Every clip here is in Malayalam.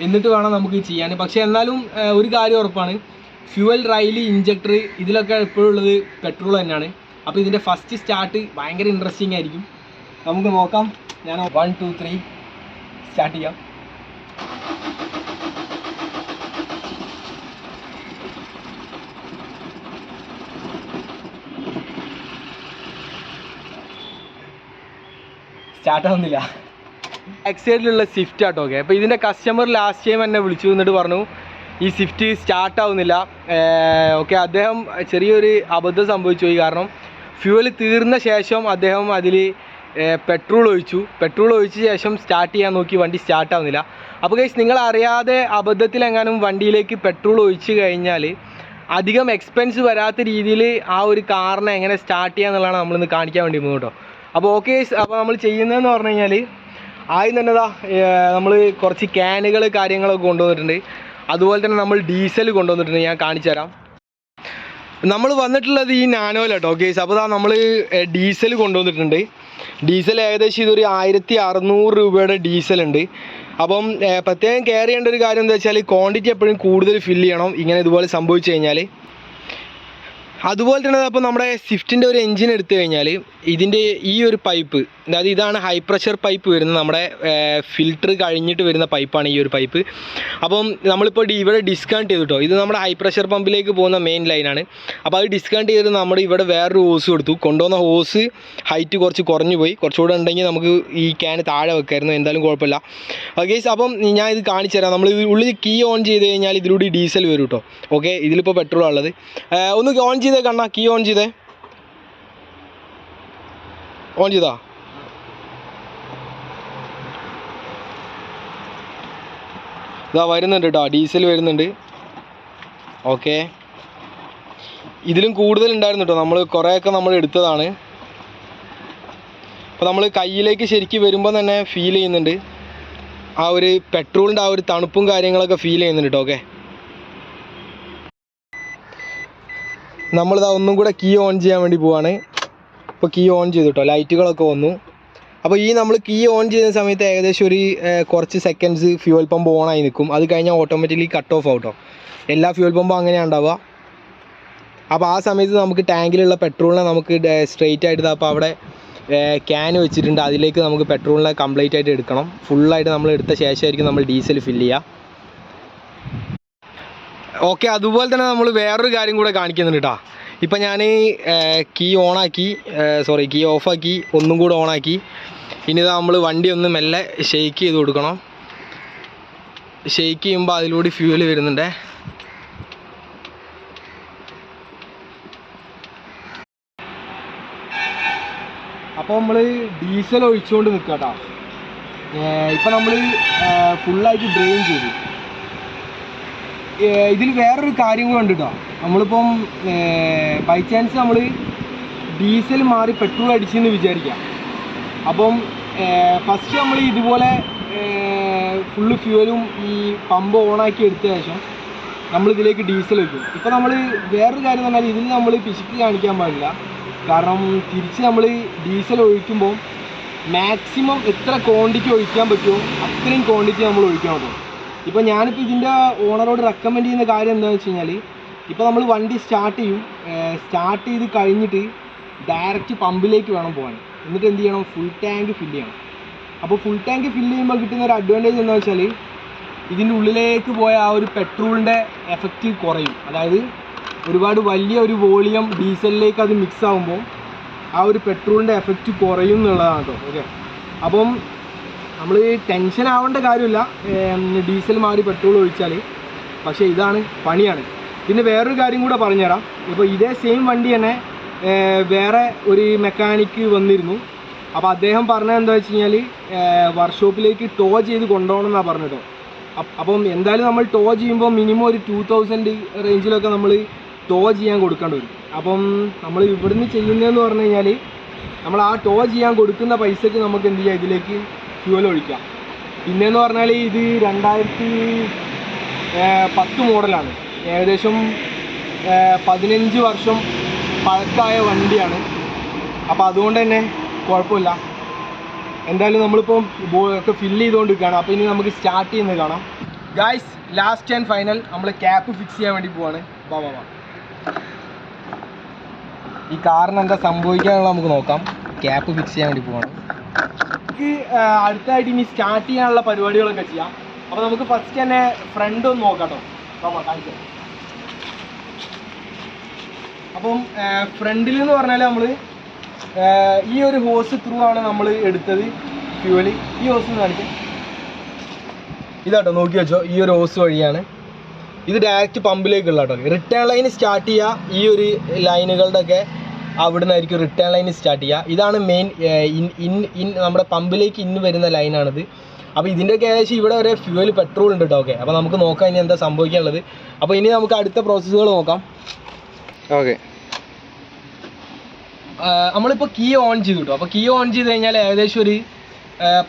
എന്നിട്ട് വേണം നമുക്ക് ചെയ്യാൻ. പക്ഷേ എന്നാലും ഒരു കാര്യം ഉറപ്പാണ്, ഫ്യൂവൽ റൈൽ ഇഞ്ചക്ടർ ഇതിലൊക്കെ എപ്പോഴും ഉള്ളത് പെട്രോൾ തന്നെയാണ്. അപ്പോൾ ഇതിൻ്റെ ഫസ്റ്റ് സ്റ്റാർട്ട് ഭയങ്കര ഇൻട്രസ്റ്റിംഗ് ആയിരിക്കും. നമുക്ക് നോക്കാം. ഞാൻ 1 2 3 സ്റ്റാർട്ട് ചെയ്യാം. സ്റ്റാർട്ടാവുന്നില്ല. ബാക്ക് സൈഡിലുള്ള സ്വിഫ്റ്റ് ആട്ടോ. ഓക്കെ, അപ്പോൾ ഇതിൻ്റെ കസ്റ്റമർ ലാസ്റ്റ് ടൈം എന്നെ വിളിച്ചു എന്നിട്ട് പറഞ്ഞു ഈ സ്വിഫ്റ്റ് സ്റ്റാർട്ടാവുന്നില്ല. ഓക്കെ, അദ്ദേഹം ചെറിയൊരു അബദ്ധം സംഭവിച്ചു പോയി. കാരണം ഫ്യൂവൽ തീർന്ന ശേഷം അദ്ദേഹം അതിൽ പെട്രോൾ ഒഴിച്ച ശേഷം സ്റ്റാർട്ട് ചെയ്യാൻ നോക്കി, വണ്ടി സ്റ്റാർട്ടാവുന്നില്ല. അപ്പോൾ ഗൈസ്, നിങ്ങൾ അറിയാതെ അബദ്ധത്തിലെങ്ങാനും വണ്ടിയിലേക്ക് പെട്രോൾ ഒഴിച്ച് കഴിഞ്ഞാൽ അധികം എക്സ്പെൻസ് വരാത്ത രീതിയിൽ ആ ഒരു കാറിനെ എങ്ങനെ സ്റ്റാർട്ട് ചെയ്യുക എന്നുള്ളതാണ് നമ്മളിന്ന് കാണിക്കാൻ വേണ്ടി പോകുന്നത് കേട്ടോ. അപ്പോൾ ഓക്കെ, അപ്പോൾ നമ്മൾ ചെയ്യുന്നതെന്ന് പറഞ്ഞു കഴിഞ്ഞാൽ ആദ്യം തന്നെ നമ്മൾ കുറച്ച് ക്യാനുകൾ കാര്യങ്ങളൊക്കെ കൊണ്ടുവന്നിട്ടുണ്ട്. അതുപോലെ തന്നെ നമ്മൾ ഡീസൽ കൊണ്ടുവന്നിട്ടുണ്ട്. ഞാൻ കാണിച്ചു തരാം. നമ്മൾ വന്നിട്ടുള്ളത് ഈ നാനോയിലാട്ടോ. ഓക്കെ, അപ്പോൾ നമ്മൾ ഡീസൽ കൊണ്ടുവന്നിട്ടുണ്ട്. ഡീസൽ ഏകദേശം ഇതൊരു 1600 രൂപയുടെ ഡീസലുണ്ട്. അപ്പം പ്രത്യേകം കെയർ ചെയ്യേണ്ട ഒരു കാര്യം എന്താ വെച്ചാൽ ക്വാണ്ടിറ്റി എപ്പോഴും കൂടുതൽ ഫില്ല് ചെയ്യണം, ഇങ്ങനെ ഇതുപോലെ സംഭവിച്ചു കഴിഞ്ഞാൽ. അതുപോലെ തന്നെ അപ്പോൾ നമ്മുടെ സ്വിഫ്റ്റിൻ്റെ ഒരു എൻജിൻ എടുത്തു കഴിഞ്ഞാൽ ഇതിൻ്റെ ഈ ഒരു പൈപ്പ്, അതായത് ഇതാണ് ഹൈ പ്രഷർ പൈപ്പ് വരുന്നത്. നമ്മുടെ ഫിൽറ്റർ കഴിഞ്ഞിട്ട് വരുന്ന പൈപ്പാണ് ഈ ഒരു പൈപ്പ്. അപ്പം നമ്മളിപ്പോൾ ഇവിടെ ഡിസ്കണക്ട് ചെയ്തു കേട്ടോ. ഇത് നമ്മുടെ ഹൈ പ്രഷർ പമ്പിലേക്ക് പോകുന്ന മെയിൻ ലൈനാണ്. അപ്പോൾ അത് ഡിസ്കണക്ട് ചെയ്ത് നമ്മൾ ഇവിടെ വേറൊരു ഹോസ് കൊടുത്തു. കൊണ്ടുവന്ന ഹോസ് ഹൈറ്റ് കുറച്ച് കുറഞ്ഞു പോയി. കുറച്ചുകൂടെ ഉണ്ടെങ്കിൽ നമുക്ക് ഈ ക്യാൻ താഴെ വെക്കായിരുന്നു. എന്തായാലും കുഴപ്പമില്ല. ഓക്കെ, അപ്പം ഞാൻ ഇത് കാണിച്ചു തരാം. നമ്മൾ ഉള്ളിൽ കീ ഓൺ ചെയ്ത് കഴിഞ്ഞാൽ ഇതിലൂടെ ഡീസൽ വരും കേട്ടോ. ഓക്കെ, ഇതിലിപ്പോൾ പെട്രോൾ ഉള്ളത്. ഒന്ന് ഓൺ ചെയ്തേ കണ്ണാ, കീ ഓൺ ചെയ്തേ. ഓൺ ചെയ്താ? ഇതാ വരുന്നുണ്ട് കേട്ടോ, ഡീസൽ വരുന്നുണ്ട്. ഓക്കെ, ഇതിലും കൂടുതലുണ്ടായിരുന്നു കേട്ടോ. നമ്മൾ കുറേയൊക്കെ നമ്മൾ എടുത്തതാണ്. അപ്പോൾ നമ്മൾ കയ്യിലേക്ക് ശരിക്കും വരുമ്പോൾ തന്നെ ഫീൽ ചെയ്യുന്നുണ്ട് ആ ഒരു പെട്രോളിൻ്റെ ആ ഒരു തണുപ്പും കാര്യങ്ങളൊക്കെ ഫീൽ ചെയ്യുന്നുണ്ട് കേട്ടോ. ഓക്കെ, നമ്മളിതാ ഒന്നും കൂടെ കീ ഓൺ ചെയ്യാൻ വേണ്ടി പോവാണ്. ഇപ്പോൾ കീ ഓൺ ചെയ്തു കേട്ടോ, ലൈറ്റുകളൊക്കെ വന്നു. അപ്പോൾ ഈ നമ്മൾ കീ ഓൺ ചെയ്യുന്ന സമയത്ത് ഏകദേശം ഒരു കുറച്ച് സെക്കൻഡ്സ് ഫ്യൂവൽ പമ്പ് ഓണായി നിൽക്കും. അത് കഴിഞ്ഞാൽ ഓട്ടോമാറ്റിക്കലി കട്ട് ഓഫ് ആവും കേട്ടോ. എല്ലാ ഫ്യൂവൽ പമ്പും അങ്ങനെയാണ് ഉണ്ടാവുക. അപ്പോൾ ആ സമയത്ത് നമുക്ക് ടാങ്കിലുള്ള പെട്രോളിനെ നമുക്ക് സ്ട്രെയിറ്റ് ആയിട്ട് അപ്പോൾ അവിടെ ക്യാൻ വെച്ചിട്ടുണ്ട്. അതിലേക്ക് നമുക്ക് പെട്രോളിനെ കംപ്ലീറ്റ് ആയിട്ട് എടുക്കണം. ഫുള്ളായിട്ട് നമ്മൾ എടുത്ത ശേഷമായിരിക്കും നമ്മൾ ഡീസൽ ഫില്ല് ചെയ്യുക. ഓക്കെ, അതുപോലെ തന്നെ നമ്മൾ വേറൊരു കാര്യം കൂടെ കാണിക്കുന്നുണ്ട് കേട്ടോ. ഇപ്പം ഞാൻ കീ ഓഫാക്കി ഒന്നും കൂടെ ഓണാക്കി. ഇനി നമ്മൾ വണ്ടി ഒന്ന് മെല്ലെ ഷെയ്ക്ക് ചെയ്ത് കൊടുക്കണം. ഷെയ്ക്ക് ചെയ്യുമ്പോൾ അതിലൂടെ ഫ്യൂവൽ വരുന്നുണ്ട്. അപ്പോൾ നമ്മൾ ഡീസൽ ഒഴിച്ചുകൊണ്ട് നിൽക്കുക കേട്ടോ. ഇപ്പം നമ്മൾ ഫുള്ളായിട്ട് ഡ്രെയിൻ ചെയ്തു. ഇതിൽ വേറൊരു കാര്യം കൂടെ ഉണ്ട് കേട്ടോ. നമ്മളിപ്പം ബൈ ചാൻസ് നമ്മൾ ഡീസൽ മാറി പെട്രോൾ അടിച്ചെന്ന് വിചാരിക്കാം. അപ്പം ഫസ്റ്റ് നമ്മൾ ഇതുപോലെ ഫുള്ള് ഫ്യൂവലും ഈ പമ്പ് ഓണാക്കി എടുത്ത ശേഷം നമ്മളിതിലേക്ക് ഡീസൽ വയ്ക്കും. ഇപ്പോൾ നമ്മൾ വേറൊരു കാര്യം എന്ന് പറഞ്ഞാൽ ഇതിൽ നമ്മൾ പിശുക്ക് കാണിക്കാൻ പാടില്ല. കാരണം തിരിച്ച് നമ്മൾ ഡീസൽ ഒഴിക്കുമ്പോൾ മാക്സിമം എത്ര ക്വാണ്ടിറ്റി ഒഴിക്കാൻ പറ്റുമോ അത്രയും ക്വാണ്ടിറ്റി നമ്മൾ ഒഴിക്കണം കേട്ടോ. ഇപ്പോൾ ഞാനിപ്പോൾ ഇതിൻ്റെ ഓണറോട് റെക്കമെൻഡ് ചെയ്യുന്ന കാര്യം എന്താണെന്ന് വെച്ച് കഴിഞ്ഞാൽ, ഇപ്പോൾ നമ്മൾ വണ്ടി സ്റ്റാർട്ട് ചെയ്ത് കഴിഞ്ഞിട്ട് ഡയറക്റ്റ് പമ്പിലേക്ക് വേണം പോകാൻ. എന്നിട്ട് എന്ത് ചെയ്യണം, ഫുൾ ടാങ്ക് ഫില്ല് ചെയ്യണം. അപ്പോൾ ഫുൾ ടാങ്ക് ഫില്ല് ചെയ്യുമ്പോൾ കിട്ടുന്ന ഒരു അഡ്വാൻറ്റേജ് എന്താണെന്ന് വെച്ചാൽ ഇതിൻ്റെ ഉള്ളിലേക്ക് പോയ ആ ഒരു പെട്രോളിൻ്റെ എഫക്റ്റ് കുറയും. അതായത് ഒരുപാട് വലിയ ഒരു വോളിയം ഡീസലിലേക്ക് അത് മിക്സ് ആകുമ്പോൾ ആ ഒരു പെട്രോളിൻ്റെ എഫക്റ്റ് കുറയും എന്നുള്ളതാണ് കേട്ടോ. ഓക്കെ, അപ്പം നമ്മൾ ടെൻഷൻ ആവേണ്ട കാര്യമില്ല ഡീസൽ മാറി പെട്രോൾ ഒഴിച്ചാൽ. പക്ഷേ ഇതാണ് പണിയാണ്. പിന്നെ വേറൊരു കാര്യം കൂടെ പറഞ്ഞുതരാം. ഇപ്പോൾ ഇതേ സെയിം വണ്ടി തന്നെ വേറെ ഒരു മെക്കാനിക്ക് വന്നിരുന്നു. അപ്പോൾ അദ്ദേഹം പറഞ്ഞത് എന്താ വെച്ച് കഴിഞ്ഞാൽ വർക്ക്ഷോപ്പിലേക്ക് ടോ ചെയ്ത് കൊണ്ടുപോകണം എന്നാണ് പറഞ്ഞത്. അപ്പം എന്തായാലും നമ്മൾ ടോ ചെയ്യുമ്പോൾ മിനിമം ഒരു 2000 റേഞ്ചിലൊക്കെ നമ്മൾ ടോ ചെയ്യാൻ കൊടുക്കേണ്ടി വരും. അപ്പം നമ്മൾ ഇവിടുന്ന് ചെയ്യുന്നതെന്ന് പറഞ്ഞു കഴിഞ്ഞാൽ നമ്മൾ ആ ടോ ചെയ്യാൻ കൊടുക്കുന്ന പൈസയ്ക്ക് നമുക്ക് എന്ത് ചെയ്യാം, ഇതിലേക്ക് ഫ്യൂവൽ ഒഴിക്കാം. പിന്നെയെന്ന് പറഞ്ഞാൽ ഇത് 2010 മോഡലാണ്. ഏകദേശം 15 വർഷം പഴക്കമായ വണ്ടിയാണ്. അപ്പോൾ അതുകൊണ്ട് തന്നെ കുഴപ്പമില്ല. എന്തായാലും നമ്മളിപ്പം ഒക്കെ ഫില്ല് ചെയ്തുകൊണ്ടിരിക്കുകയാണ്. അപ്പോൾ ഇനി നമുക്ക് സ്റ്റാർട്ട് ചെയ്യുന്നത് കാണാം. ഗായ്സ് ലാസ്റ്റ് ആൻഡ് ഫൈനൽ നമ്മൾ ക്യാപ്പ് ഫിക്സ് ചെയ്യാൻ വേണ്ടി പോവാണ്. വാ വാ വാ. ഈ കാറിന് എന്താ സംഭവിക്കാനുള്ള നമുക്ക് നോക്കാം. ക്യാപ്പ് ഫിക്സ് ചെയ്യാൻ വേണ്ടി പോവാണ്. നമുക്ക് അടുത്തായിട്ട് ഇനി സ്റ്റാർട്ട് ചെയ്യാനുള്ള പരിപാടികളൊക്കെ ചെയ്യാം. അപ്പോൾ നമുക്ക് ഫസ്റ്റ് തന്നെ ഫ്രണ്ട് ഒന്ന് നോക്കാം കേട്ടോ. വാ കാണിക്കാം. അപ്പം ഫ്രണ്ടിൽ എന്ന് പറഞ്ഞാൽ നമ്മൾ ഈ ഒരു ഹോസ് ത്രൂ ആണ് നമ്മൾ എടുത്തത് ഫ്യൂവല്. ഈ ഹോസ് കാണിക്കാം. ഇതാട്ടോ നോക്കി വെച്ചോ, ഈ ഒരു ഹോസ് വഴിയാണ് ഇത് ഡയറക്റ്റ് പമ്പിലേക്കുള്ള കേട്ടോ. റിട്ടേൺ ലൈൻ സ്റ്റാർട്ട് ചെയ്യുക ഈ ഒരു ലൈനുകളുടെ ഒക്കെ അവിടെ നിന്നായിരിക്കും റിട്ടേൺ ലൈൻ സ്റ്റാർട്ട് ചെയ്യുക. ഇതാണ് മെയിൻ നമ്മുടെ പമ്പിലേക്ക് ഇന്ന് വരുന്ന ലൈനാണിത്. അപ്പോൾ ഇതിൻ്റെയൊക്കെ ഏകദേശം ഇവിടെ വരെ ഫ്യൂവൽ പെട്രോൾ ഉണ്ട് കേട്ടോ. ഓക്കെ, അപ്പോൾ നമുക്ക് നോക്കാം ഇനി എന്താ സംഭവിക്കാനുള്ളത്. അപ്പോൾ ഇനി നമുക്ക് അടുത്ത പ്രോസസ്സുകൾ നോക്കാം. ഓക്കെ, നമ്മളിപ്പോൾ കീ ഓൺ ചെയ്തു കേട്ടോ. അപ്പോൾ കീ ഓൺ ചെയ്ത് കഴിഞ്ഞാൽ ഏകദേശം ഒരു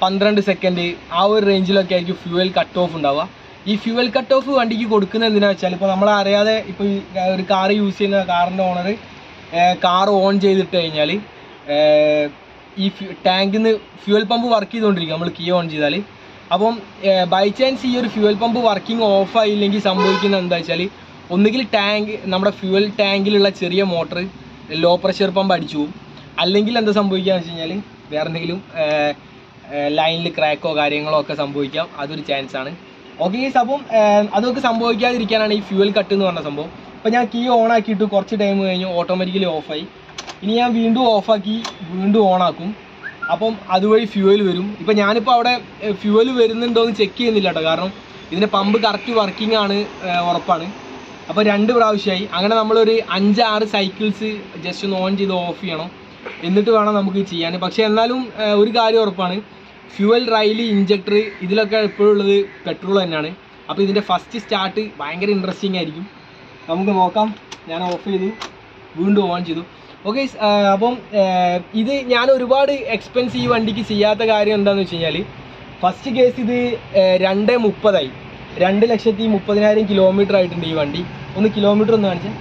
12 സെക്കൻഡ് ആ ഒരു റേഞ്ചിലൊക്കെ ആയിരിക്കും ഫ്യൂവൽ കട്ട് ഓഫ് ഉണ്ടാവുക. ഈ ഫ്യൂവൽ കട്ട് ഓഫ് വണ്ടിക്ക് കൊടുക്കുന്നത് എന്തിനാണെന്ന് വെച്ചാൽ, ഇപ്പോൾ നമ്മൾ അറിയാതെ ഇപ്പോൾ ഒരു കാർ യൂസ് ചെയ്യുന്ന കാറിൻ്റെ ഓണർ കാർ ഓൺ ചെയ്തിട്ട് കഴിഞ്ഞാൽ ഈ ടാങ്കിൽ നിന്ന് ഫ്യൂവൽ പമ്പ് വർക്ക് ചെയ്തുകൊണ്ടിരിക്കും നമ്മൾ കീ ഓൺ ചെയ്താൽ. അപ്പം ബൈ ചാൻസ് ഈ ഒരു ഫ്യൂവൽ പമ്പ് വർക്കിംഗ് ഓഫ് ആയില്ലെങ്കിൽ സംഭവിക്കുന്നത് എന്താ വെച്ചാൽ, ഒന്നുകിൽ നമ്മുടെ ഫ്യൂവൽ ടാങ്കിലുള്ള ചെറിയ മോട്ടർ ലോ പ്രഷർ പമ്പ് അടിച്ചു പോകും, അല്ലെങ്കിൽ എന്താ സംഭവിക്കുക എന്ന് വെച്ച് കഴിഞ്ഞാൽ വേറെ എന്തെങ്കിലും ലൈനിൽ ക്രാക്കോ കാര്യങ്ങളോ ഒക്കെ സംഭവിക്കാം. അതൊരു ചാൻസ് ആണ്. ഓക്കെ ഗൈസ്, അപ്പം അതൊക്കെ സംഭവിക്കാതിരിക്കാനാണ് ഈ ഫ്യൂവൽ കട്ട് എന്ന് പറഞ്ഞ സംഭവം. അപ്പോൾ ഞാൻ കീ ഓൺ ആക്കിയിട്ട് കുറച്ച് ടൈം കഴിഞ്ഞ് ഓട്ടോമാറ്റിക്കലി ഓഫായി. ഇനി ഞാൻ വീണ്ടും ഓഫാക്കി വീണ്ടും ഓണാക്കും. അപ്പം അതുവഴി ഫ്യൂവൽ വരും. ഇപ്പം ഞാനിപ്പോൾ അവിടെ ഫ്യൂവൽ വരുന്നുണ്ടോ എന്ന് ചെക്ക് ചെയ്യുന്നില്ല കേട്ടോ, കാരണം ഇതിൻ്റെ പമ്പ് കറക്റ്റ് വർക്കിംഗ് ആണ്, ഉറപ്പാണ്. അപ്പോൾ 2 പ്രാവശ്യമായി. അങ്ങനെ നമ്മളൊരു 5-6 സൈക്കിൾസ് ജസ്റ്റ് ഒന്ന് ഓൺ ചെയ്ത് ഓഫ് ചെയ്യണം, എന്നിട്ട് വേണം നമുക്ക് ചെയ്യാൻ. പക്ഷേ എന്നാലും ഒരു കാര്യം ഉറപ്പാണ്, ഫ്യൂവൽ റൈല് ഇഞ്ചക്ടർ ഇതിലൊക്കെ എപ്പോഴും ഉള്ളത് പെട്രോൾ തന്നെയാണ്. അപ്പോൾ ഇതിൻ്റെ ഫസ്റ്റ് സ്റ്റാർട്ട് ഭയങ്കര ഇൻട്രസ്റ്റിംഗ് ആയിരിക്കും. നമുക്ക് നോക്കാം. ഞാൻ ഓഫ് ചെയ്തു വീണ്ടും ഓൺ ചെയ്തു. ഓക്കെ, അപ്പം ഇത് ഞാൻ ഒരുപാട് എക്സ്പെൻസ് ഈ വണ്ടിക്ക് ചെയ്യാത്ത കാര്യം എന്താണെന്ന് വെച്ച് കഴിഞ്ഞാൽ, ഫസ്റ്റ് കേസ് ഇത് 2:30 2,30,000 കിലോമീറ്റർ ആയിട്ടുണ്ട് ഈ വണ്ടി. ഒന്ന് കിലോമീറ്റർ ഒന്ന് കാണിച്ചാൽ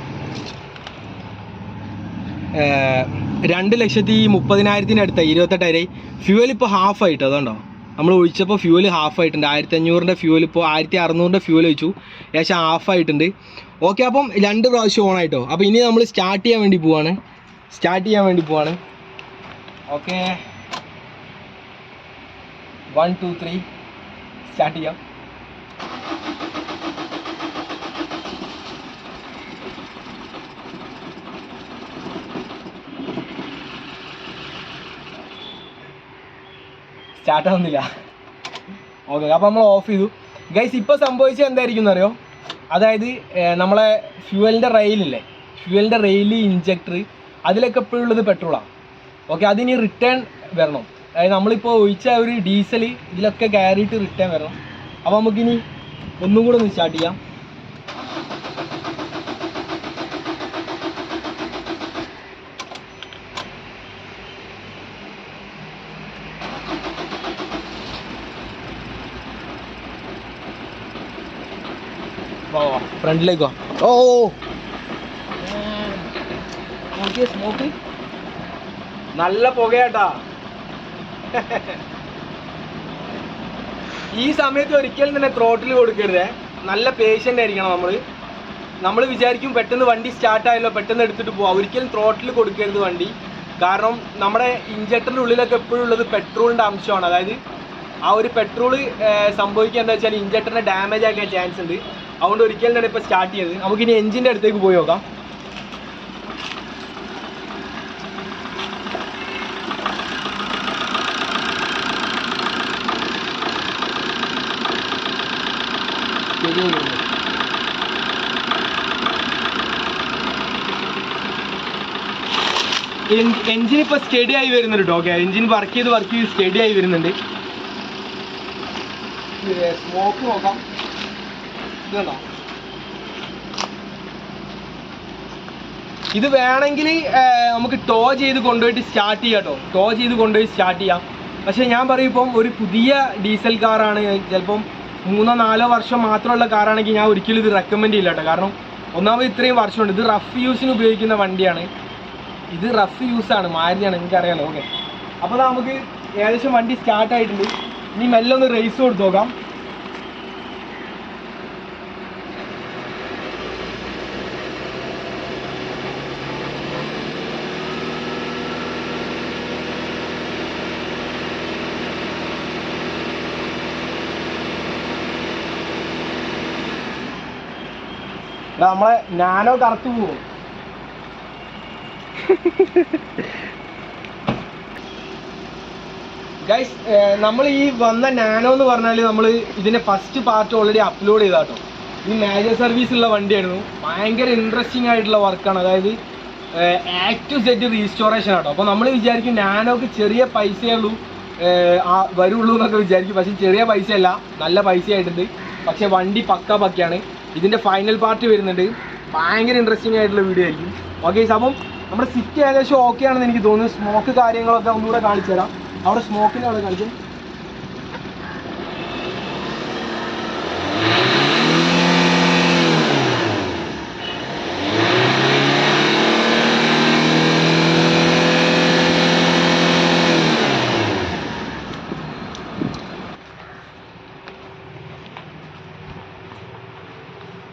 2,30,000 അടുത്തായി, 28,000. ഫ്യൂവൽ ഇപ്പോൾ ഹാഫ് ആയിട്ട്, അതുകൊണ്ടോ നമ്മൾ ഒഴിച്ചപ്പോൾ ഫ്യൂവൽ ഹാഫ് ആയിട്ടുണ്ട്. 1,500 ഫ്യൂവൽ ഇപ്പോൾ 1,600 ഫ്യൂവൽ ഒഴിച്ചു, ഏകദേശം ഹാഫ് ആയിട്ടുണ്ട്. ഓക്കെ, അപ്പം 2 പ്രാവശ്യം ഓൺ ആയിട്ടോ. അപ്പോൾ ഇനി നമ്മൾ സ്റ്റാർട്ട് ചെയ്യാൻ വേണ്ടി പോവാണ്. ഓക്കെ, 1 2 3 സ്റ്റാർട്ട് ചെയ്യാം. സ്റ്റാർട്ട് ആവുന്നില്ല. ഓക്കെ, അപ്പോൾ നമ്മൾ ഓഫ് ചെയ്തു. ഗൈസ്, ഇപ്പോൾ സംഭവിച്ചത് എന്തായിരിക്കും എന്നറിയോ? അതായത് നമ്മളെ ഫ്യൂവലിൻ്റെ റെയിലില്ലേ, ഫ്യൂവലിൻ്റെ റെയിൽ ഇഞ്ചക്ടർ അതിലൊക്കെ എപ്പോഴും ഉള്ളത് പെട്രോളാണ്. ഓക്കെ, അതിനി റിട്ടേൺ വരണം. അതായത് നമ്മളിപ്പോൾ ഒഴിച്ച ഒരു ഡീസൽ ഇതിലൊക്കെ കയറിയിട്ട് റിട്ടേൺ വരണം. അപ്പോൾ നമുക്കിനി ഒന്നും കൂടെ ഒന്ന് സ്റ്റാർട്ട് ചെയ്യാം. ഫ്രണ്ടിലേക്കോ? സ്മോക്ക് നല്ല പുകയാട്ടാ. ഈ സമയത്ത് ഒരിക്കലും തന്നെ ത്രോട്ടിൽ കൊടുക്കരുത്. നല്ല പേഷ്യൻ്റ് ആയിരിക്കണം നമ്മൾ വിചാരിക്കും പെട്ടെന്ന് വണ്ടി സ്റ്റാർട്ടായല്ലോ പെട്ടെന്ന് എടുത്തിട്ട് പോവാം. ഒരിക്കലും ത്രോട്ടിൽ കൊടുക്കരുത് വണ്ടി. കാരണം നമ്മുടെ ഇഞ്ചക്ടറിൻ്റെ ഉള്ളിലൊക്കെ എപ്പോഴും ഉള്ളത് പെട്രോളിൻ്റെ അംശമാണ്. അതായത് ആ ഒരു പെട്രോൾ സംഭവിക്കുക എന്താ വെച്ചാൽ ഇഞ്ചക്ടറിനെ ഡാമേജ് ആക്കാൻ ചാൻസ് ഉണ്ട്. അതുകൊണ്ട് ഒരിക്കലും തന്നെ ഇപ്പോൾ സ്റ്റാർട്ട് ചെയ്തത്. നമുക്കിനി എഞ്ചിൻ്റെ അടുത്തേക്ക് പോയി നോക്കാം. എഞ്ചിൻ ഇപ്പോൾ സ്റ്റഡി ആയി വരുന്നുണ്ട് കേട്ടോ. ഓക്കെ, എഞ്ചിൻ വർക്ക് ചെയ്ത് സ്റ്റഡി ആയി വരുന്നുണ്ട്. സ്മോക്ക് നോക്കാം. ഇതുണ്ടോ? ഇത് വേണമെങ്കിൽ നമുക്ക് ടോ ചെയ്ത് കൊണ്ടുപോയിട്ട് സ്റ്റാർട്ട് ചെയ്യാം കേട്ടോ. ടോ ചെയ്ത് കൊണ്ടുപോയി സ്റ്റാർട്ട് ചെയ്യാം. പക്ഷേ ഞാൻ പറയും, ഇപ്പം ഒരു പുതിയ ഡീസൽ കാറാണ്, ചിലപ്പം 3-4 വർഷം മാത്രമുള്ള കാറാണെങ്കിൽ ഞാൻ ഒരിക്കലും ഇത് റെക്കമെൻഡ് ചെയ്യില്ല കേട്ടോ. കാരണം ഒന്നാമത് ഇത്രയും വർഷമുണ്ട്. ഇത് റഫ് യൂസിന് ഉപയോഗിക്കുന്ന വണ്ടിയാണ്. ഇത് റഫ് യൂസാണ്, മാരുതിയാണ്, എനിക്കറിയാലോ. ഓക്കെ, അപ്പോൾ നമുക്ക് ഏകദേശം വണ്ടി സ്റ്റാർട്ടായിട്ടുണ്ട്. ഇനി മെല്ലെ ഒന്ന് റേസ് കൊടുത്ത് നോക്കാം. നമ്മളെ നാനോ കറുത്തു പോകും. ഗൈസ്, നമ്മൾ ഈ വന്ന നാനോ എന്ന് പറഞ്ഞാൽ നമ്മൾ ഇതിൻ്റെ ഫസ്റ്റ് പാർട്ട് ഓൾറെഡി അപ്ലോഡ് ചെയ്താട്ടോ. ഈ മേജർ സർവീസ് ഉള്ള വണ്ടിയായിരുന്നു. ഭയങ്കര ഇൻട്രസ്റ്റിംഗ് ആയിട്ടുള്ള വർക്കാണ്. അതായത് A to Z റീസ്റ്റോറേഷൻ ആട്ടോ. അപ്പോൾ നമ്മൾ വിചാരിക്കും നാനോക്ക് ചെറിയ പൈസയേ ഉള്ളൂ വരുള്ളൂ എന്നൊക്കെ വിചാരിക്കും. പക്ഷേ ചെറിയ പൈസയല്ല, നല്ല പൈസ ആയിട്ടുണ്ട്. പക്ഷേ വണ്ടി പക്കയാണ്. ഇതിൻ്റെ ഫൈനൽ പാർട്ട് വരുന്നുണ്ട്. ഭയങ്കര ഇൻട്രസ്റ്റിംഗ് ആയിട്ടുള്ള വീഡിയോ ആയിരിക്കും. ഓക്കെ, അപ്പം നമ്മുടെ സിറ്റ് ഏകദേശം ഓക്കെ ആണെന്ന് എനിക്ക് തോന്നുന്നു. സ്മോക്ക് കാര്യങ്ങളൊക്കെ ഒന്നുകൂടെ കാണിച്ചു തരാം. അവിടെ സ്മോക്കിൻ്റെ അവിടെ കാണിച്ചു.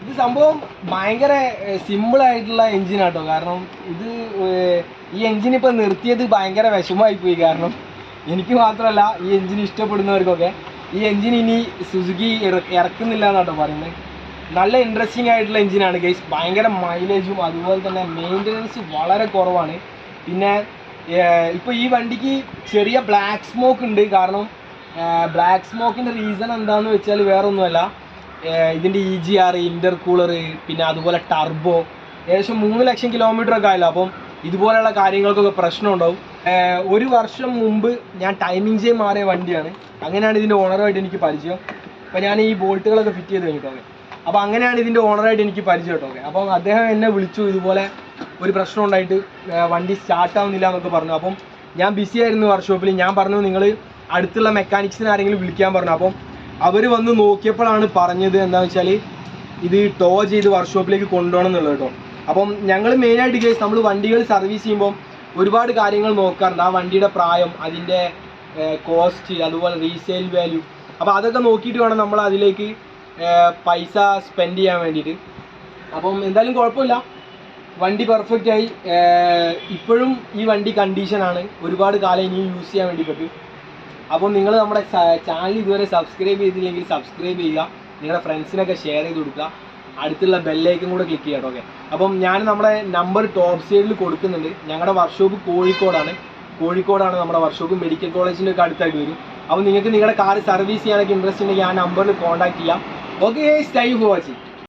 ഇത് സംഭവം ഭയങ്കര സിമ്പിൾ ആയിട്ടുള്ള എൻജിനാട്ടോ. കാരണം ഇത് ഈ എൻജിൻ ഇപ്പം നിർത്തിയത് ഭയങ്കര വിഷമമായി പോയി. കാരണം എനിക്ക് മാത്രമല്ല, ഈ എൻജിൻ ഇഷ്ടപ്പെടുന്നവർക്കൊക്കെ ഈ എൻജിൻ ഇനി സുസുക്കി ഇറക്കുന്നില്ല എന്നാട്ടോ പറയുന്നത്. നല്ല ഇൻട്രസ്റ്റിംഗ് ആയിട്ടുള്ള എൻജിനാണ് ഗൈസ്. ഭയങ്കര മൈലേജും അതുപോലെ തന്നെ മെയിൻ്റനൻസ് വളരെ കുറവാണ്. പിന്നെ ഇപ്പോൾ ഈ വണ്ടിക്ക് ചെറിയ ബ്ലാക്ക് സ്മോക്ക് ഉണ്ട്. കാരണം ബ്ലാക്ക് സ്മോക്കിൻ്റെ റീസൺ എന്താണെന്ന് വെച്ചാൽ വേറെ ഒന്നുമല്ല, ഇതിൻ്റെ EGR, ഇൻ്റർകൂളർ, പിന്നെ അതുപോലെ ടർബോ ഏകദേശം 3 ലക്ഷം കിലോമീറ്ററൊക്കെ ആയല്ലോ. അപ്പം ഇതുപോലെയുള്ള കാര്യങ്ങൾക്കൊക്കെ പ്രശ്നമുണ്ടാവും. 1 വർഷം മുമ്പ് ഞാൻ ടൈമിംഗ് ചെയിൻ മാറിയ വണ്ടിയാണ്. അങ്ങനെയാണ് ഇതിൻ്റെ ഓണറുമായിട്ട് എനിക്ക് പരിചയം. അപ്പോൾ ഞാൻ ഈ ബോൾട്ടുകളൊക്കെ ഫിറ്റ് ചെയ്ത് കഴിഞ്ഞിട്ടൊക്കെ. അപ്പോൾ അങ്ങനെയാണ് ഇതിൻ്റെ ഓണറായിട്ട് എനിക്ക് പരിചയം കേട്ടോ. അപ്പം അദ്ദേഹം എന്നെ വിളിച്ചു, ഇതുപോലെ ഒരു പ്രശ്നം ഉണ്ടായിട്ട് വണ്ടി സ്റ്റാർട്ടാവുന്നില്ല എന്നൊക്കെ പറഞ്ഞു. അപ്പം ഞാൻ ബിസി ആയിരുന്നു വർക്ക്ഷോപ്പിൽ. ഞാൻ പറഞ്ഞു നിങ്ങൾ അടുത്തുള്ള മെക്കാനിക്സിന് ആരെങ്കിലും വിളിക്കാൻ പറഞ്ഞു. അപ്പം അവർ വന്ന് നോക്കിയപ്പോഴാണ് പറഞ്ഞത് എന്താണെന്ന് വെച്ചാൽ ഇത് ടോ ചെയ്ത് വർക്ക്ഷോപ്പിലേക്ക് കൊണ്ടുപോകണം എന്നുള്ളത് കേട്ടോ. അപ്പം ഞങ്ങൾ മെയിനായിട്ട് കേസ് നമ്മൾ വണ്ടികൾ സർവീസ് ചെയ്യുമ്പോൾ ഒരുപാട് കാര്യങ്ങൾ നോക്കാറുണ്ട്. ആ വണ്ടിയുടെ പ്രായം, അതിൻ്റെ കോസ്റ്റ്, അതുപോലെ റീസെയിൽ വാല്യൂ. അപ്പോൾ അതൊക്കെ നോക്കിയിട്ട് വേണം നമ്മൾ അതിലേക്ക് പൈസ സ്പെൻഡ് ചെയ്യാൻ വേണ്ടിയിട്ട്. അപ്പം എന്തായാലും കുഴപ്പമില്ല, വണ്ടി പെർഫെക്റ്റ് ആയി. ഇപ്പോഴും ഈ വണ്ടി കണ്ടീഷനാണ്. ഒരുപാട് കാലം ഇനി യൂസ് ചെയ്യാൻ വേണ്ടി പറ്റും. അപ്പം നിങ്ങൾ നമ്മുടെ ചാനൽ ഇതുവരെ സബ്സ്ക്രൈബ് ചെയ്തില്ലെങ്കിൽ സബ്സ്ക്രൈബ് ചെയ്യുക, നിങ്ങളുടെ ഫ്രണ്ട്സിനൊക്കെ ഷെയർ ചെയ്ത് കൊടുക്കുക, അടുത്തുള്ള ബെല്ലൈക്കൻ കൂടെ ക്ലിക്ക് ചെയ്യാം. ഓക്കെ, അപ്പം ഞാൻ നമ്മുടെ നമ്പർ ടോപ്പ് സൈഡിൽ കൊടുക്കുന്നുണ്ട്. ഞങ്ങളുടെ വർക്ക്ഷോപ്പ് കോഴിക്കോടാണ് നമ്മുടെ വർക്ക്ഷോപ്പ്. മെഡിക്കൽ കോളേജിൻ്റെ ഒക്കെ അടുത്തായിട്ട് വരും. അപ്പോൾ നിങ്ങൾക്ക് നിങ്ങളുടെ കാർ സർവീസ് ചെയ്യാനൊക്കെ ഇൻട്രസ്റ്റ് ഉണ്ടെങ്കിൽ ആ നമ്പറിൽ കോൺടാക്ട് ചെയ്യാം. Okay, thank you for watching.